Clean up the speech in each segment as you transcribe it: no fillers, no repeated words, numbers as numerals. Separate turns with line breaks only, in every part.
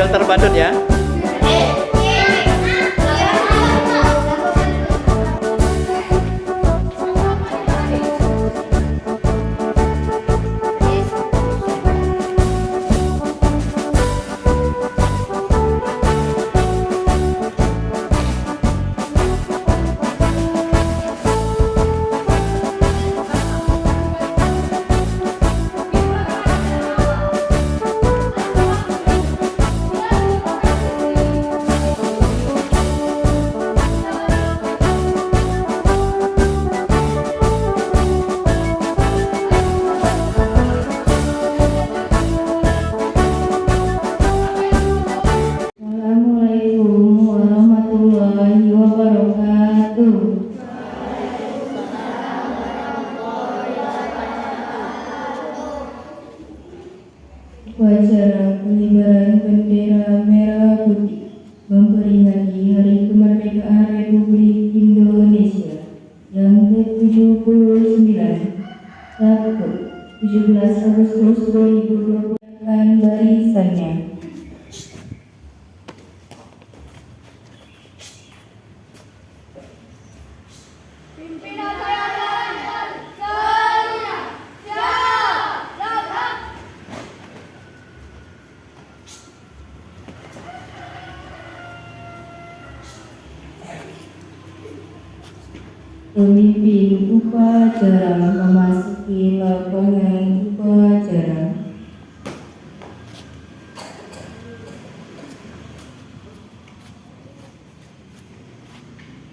filter badut ya.
Upacara pengibaran bendera merah putih memperingati Hari Kemerdekaan Republik Indonesia yang ke-79, Sabtu 17 Agustus 2020 dengan barisannya. Pemimpin upacara memasuki lapangan upacara.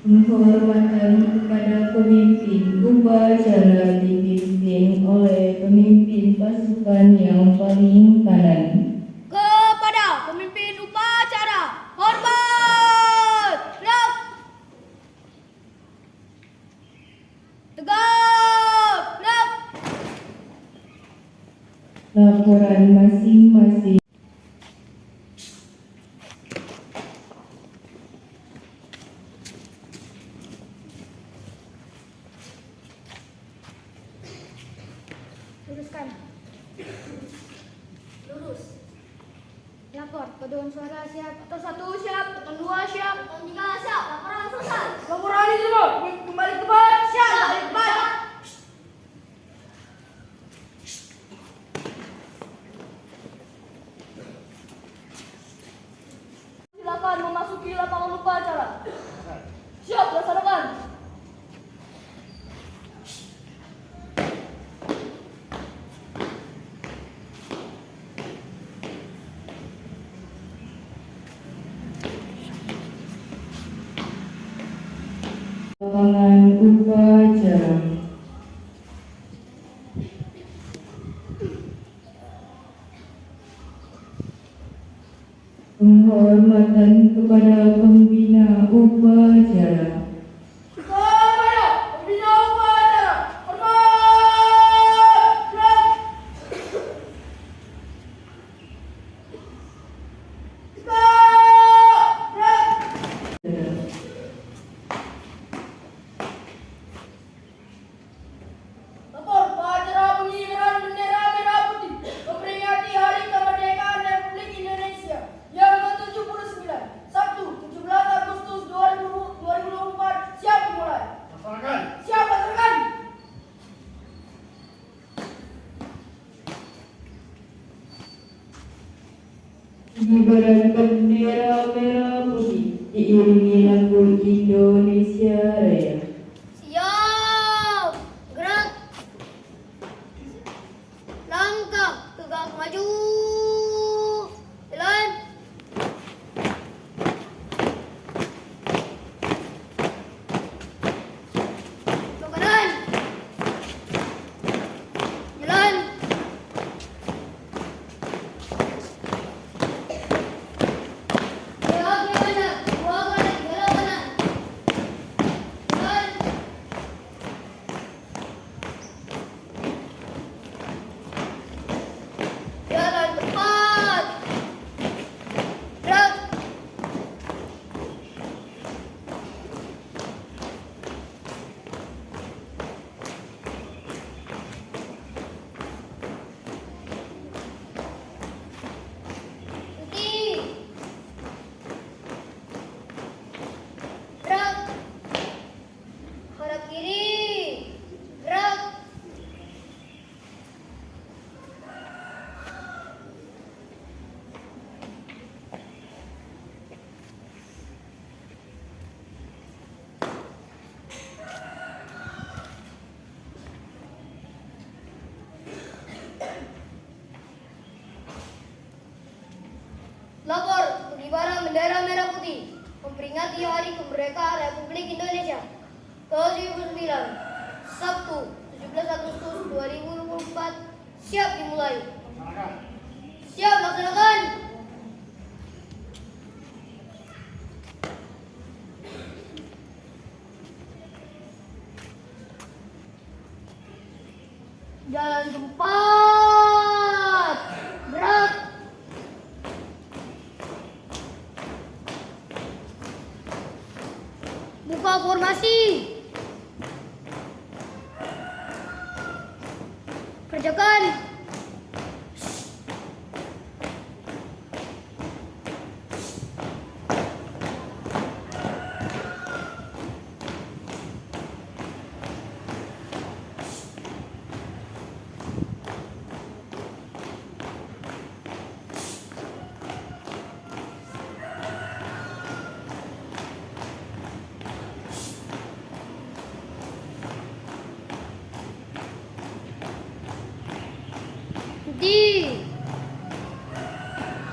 Penghormatan kepada pemimpin upacara dipimpin oleh pemimpin pasukan yang paling kanan.
Kepada pemimpin upacara, hormat! Gerak! Tegak! Gerak!
Laporan masing-masing.
Luruskan. Lurus. Lapor. Paduan suara siap. Atau satu siap. Atau dua siap. Atau tiga siap. Laporan selesai. Laporan ini semua. Kembali ke depan. Siap. Kembali ke depan. Silakan memasuki lapangan upacara. Siap, laksanakan.
Lapangan upacara. Penghormatan kepada pembina upacara.
Kepada pembina upacara, hormat! Gerak! Tegak! Gerak! Lapor upacara pengibaran bendera merah putih memperingati Hari Kemerdekaan Republik Indonesia yang ke-79, Sabtu 17 Agustus 2024. Siap dimulai.
Laksanakan.
Siap laksanakan.
Pengibaran bendera merah putih diiringi lagu Indonesia Raya.
Siap. Gerak. Langkah tegak maju. Jalan. Ke kanan. Jalan. Gerak ke kanan. Dua kanan. Gerak kanan. Jalan. Jalan memperingati Hari Kemerdekaan Republik Indonesia ke-79, Sabtu 17 Agustus 2024, siap dimulai. Siap laksanakan. Jalan tempat. Gerak. Buka formasi. Kerjakan.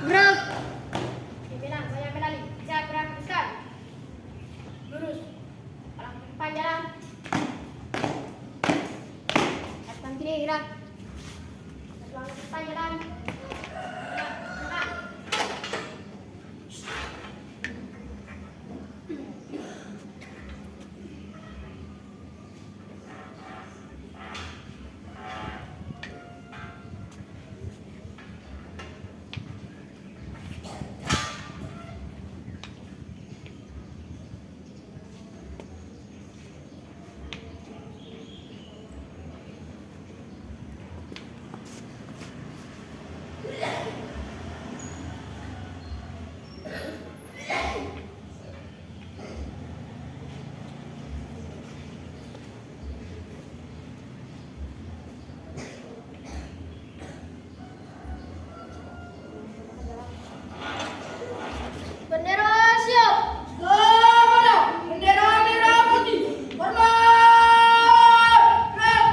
Gerak. Pimpinan, saya Penali. Siap gerak teruskan. Lurus. Palang depan jalan. Depan kiri gerak. Palang depan jalan. Gerak. Bendera siap. Semuanya, bendera merah putih. Hormat. Gerak.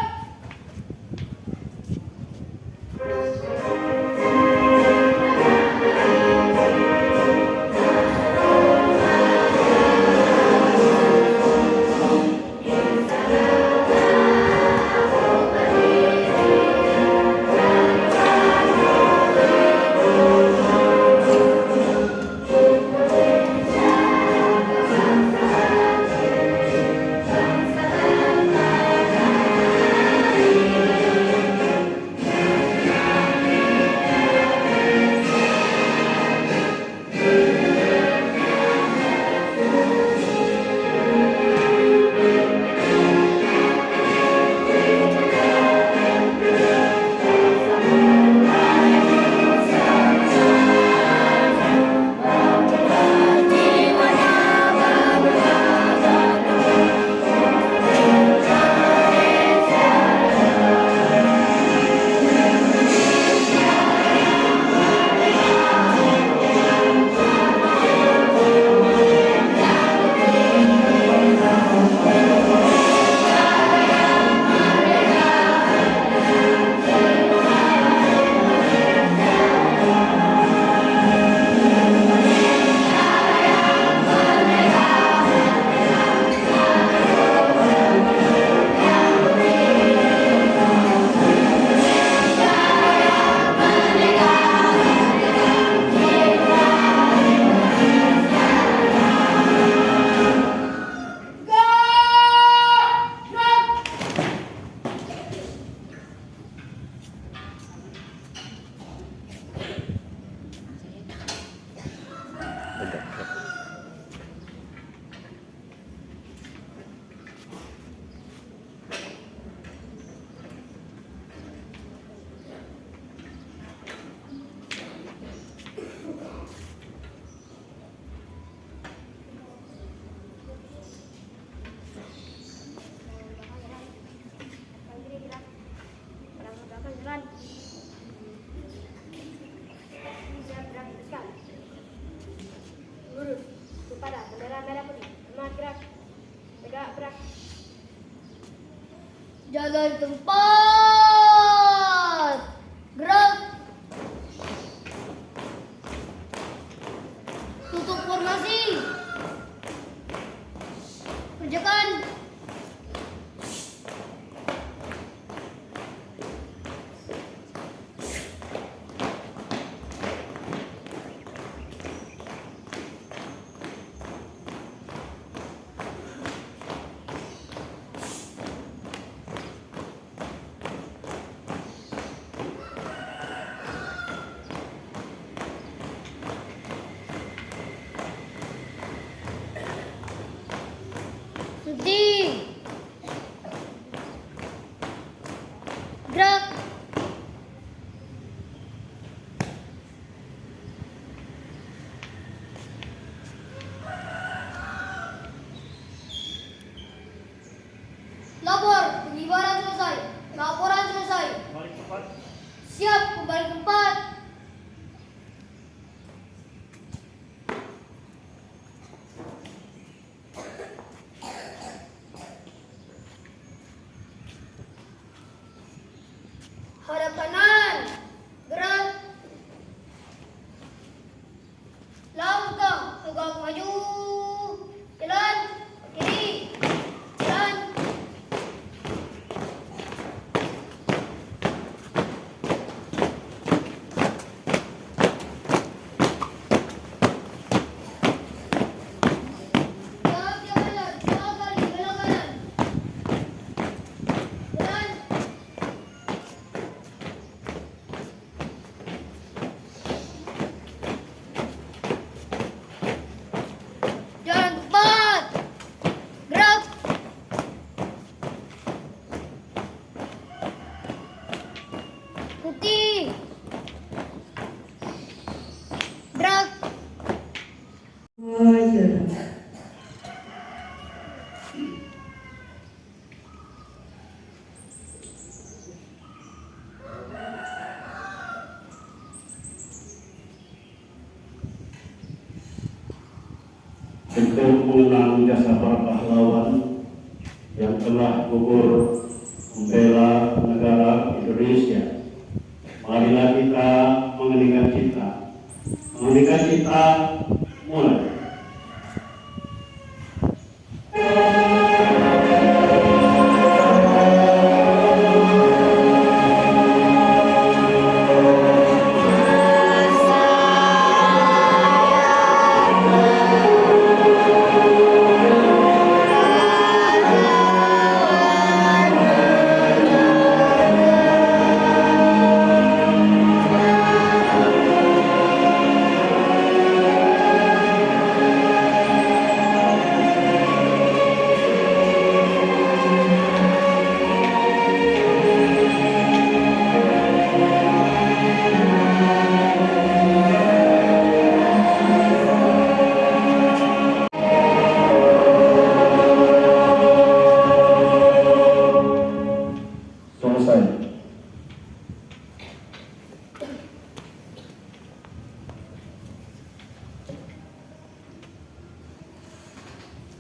Lurus kepada bendera merah putih. Hormat. Gerak. Tegak gerak. Jalan tempat. Gerak. Tutup formasi. Siap, kembali ke tempat. Hadap kanan, gerak. Langkah, tegak maju. Jalan, kiri. Jalan. Siap, jalan. Dua kali, belok kanan. Jalan. Jalan cepat. Gerak. Ikuti. Gerak.
Wajar.
Untuk mengenang jasa para pahlawan yang telah gugur membela negara Indonesia, marilah kita mengeningkan cita. Mengeningkan cita mulai. Selesai.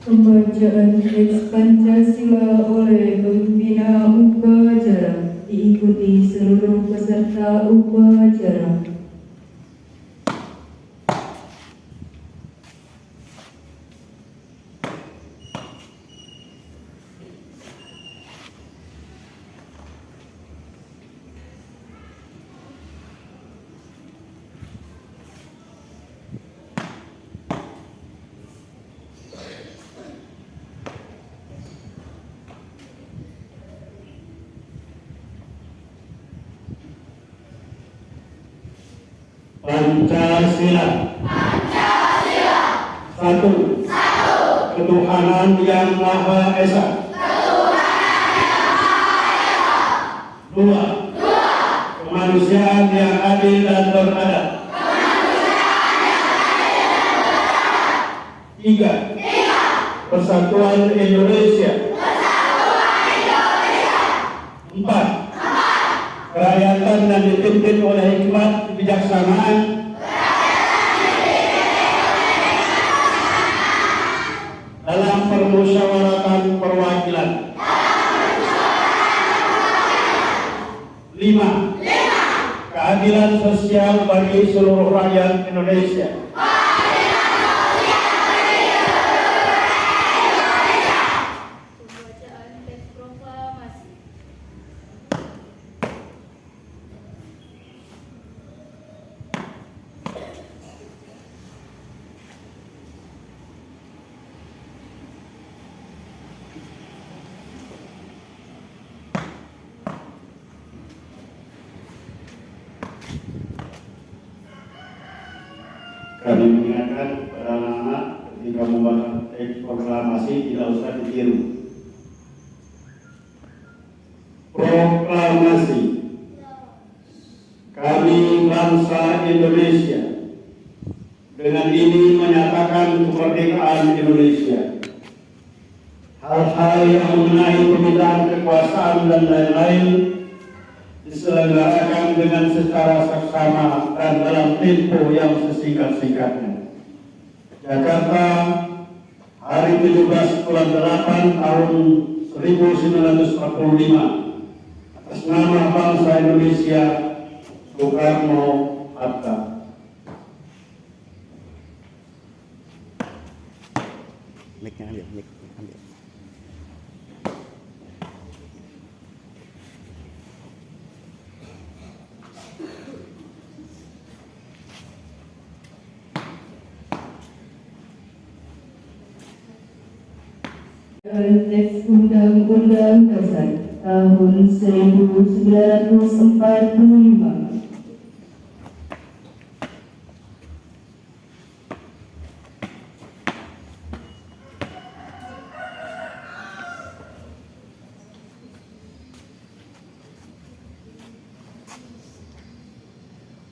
Pembacaan teks Pancasila oleh pembina upacara diikuti seluruh peserta upacara.
Pancasila. Satu. Ketuhanan yang Maha Esa. Dua. Kemanusiaan yang adil dan beradab. Tiga. Persatuan Indonesia. Empat. Kerakyatan dan dipimpin oleh hikmat kebijaksanaan. Dalam permusyawaratan perwakilan. 5. Keadilan sosial bagi seluruh rakyat Indonesia.
Pembacaan teks proklamasi.
Kami mengingatkan kepada anak-anak ketika membaca teks proklamasi tidak usah ditiru. Proklamasi. Kami bangsa Indonesia dengan ini menyatakan kemerdekaan Indonesia. Hal-hal yang mengenai pemindahan kekuasaan dan lain-lain diselenggarakan dengan secara saksama dan dalam tempo yang sesingkat-singkatnya. Jakarta, hari 17 bulan 8 tahun 1945, atas nama bangsa Indonesia, Soekarno-Hatta.
Mic-nya ambil, mic ambil.
Teks Undang-Undang Dasar tahun 1945.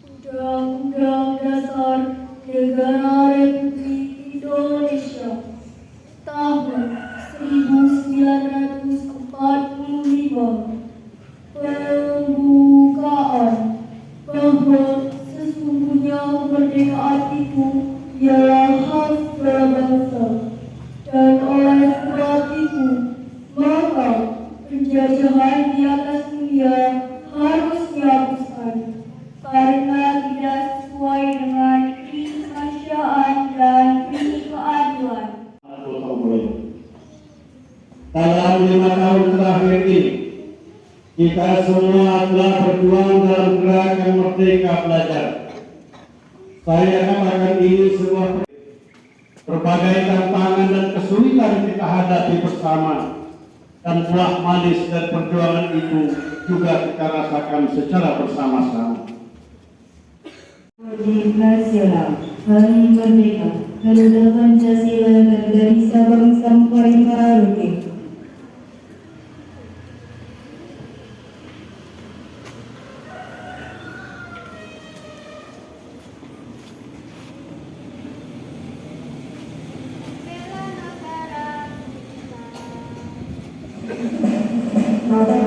Undang-Undang Dasar Negara Republik Indonesia tahun 1945. Pembukaan bahwa sesungguhnya kemerdekaan itu ialah hak segala bangsa, dan oleh sebab itu maka penjajahan di atas dunia harus dihapuskan karena tidak sesuai dengan kemanusiaan dan keadilan.
Dalam 5 tahun terakhir ini, kita semua telah berjuang dalam gerakan Merdeka Belajar. Saya katakan ini sebuah berbagai tantangan dan kesulitan kita hadapi bersama, dan buah manis dan perjuangan itu juga kita rasakan secara bersama-sama.
Wajib nasional, Hari Merdeka, Garuda Pancasila, Garda Sabang sampai Merauke.
Merdeka!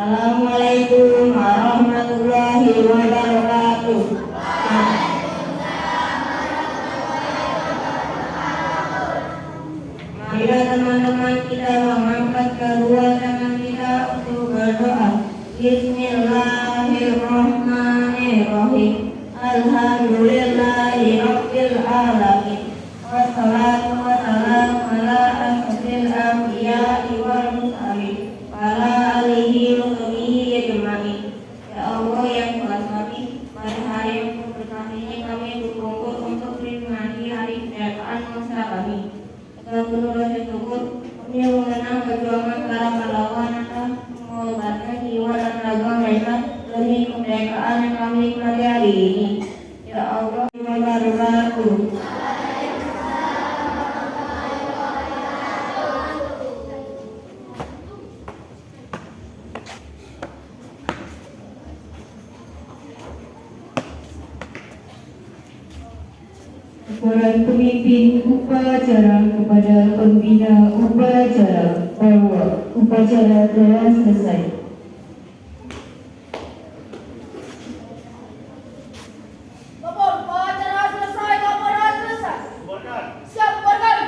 Assalamualaikum warahmatullahi wabarakatuh. Marilah teman-teman kita mengangkat kedua tangan kita untuk berdoa. Bismillahirrahmanirrahim. Alhamdulillahirabbil alamin. Wassalatu wassalamu ala asyrofil anbiya'i wal mursalin ala alihi wa sahbihi ajma'in. Ya Allah yang Tuhan kami, pada hari yang berkah ini kami berkumpul untuk menikmati hari kemerdekaan bangsa kami. Agar penuh rasa syukur, kami mengenang perjuangan para pahlawan yang mengorbankan jiwa dan raga mereka demi kemerdekaan yang kami nikmati hari ini. Ya Allah, wabarakatuh. Laporan pemimpin upacara kepada pembina upacara bahwa upacara telah selesai.
Lapor, upacara selesai, laporan selesai. Siap, bubarkan.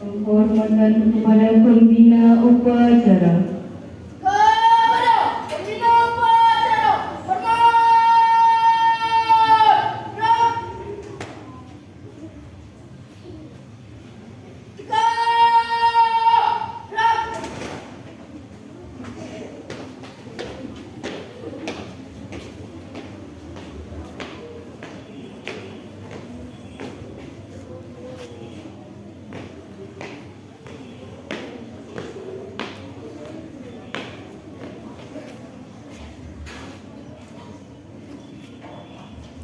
Penghormatan kepada pembina upacara.
Kepada pembina upacara, hormat. Gerak. Gerak.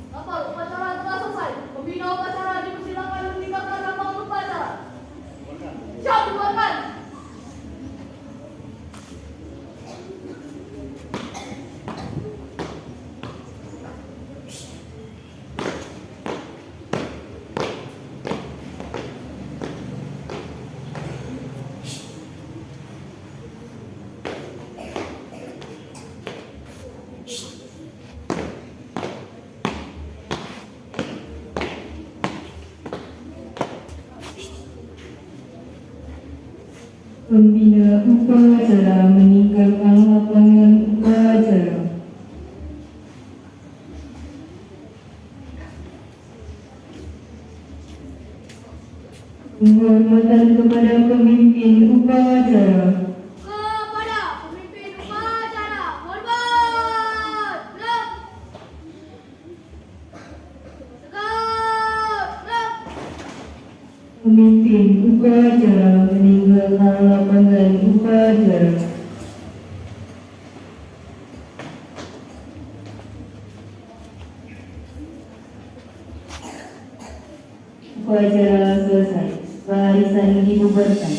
Lapor, upacara telah selesai. Pembina upacara dipersilakan meninggalkan lapangan upacara. Siap, bubarkan.
Pembina upacara meninggalkan lapangan upacara. Penghormatan kepada pemimpin upacara.
Kepada pemimpin upacara, hormat. Gerak. Tegak. Gerak.
Pemimpin upacara meninggalkan lapangan upacara. Upacara selesai. Barisan dibubarkan.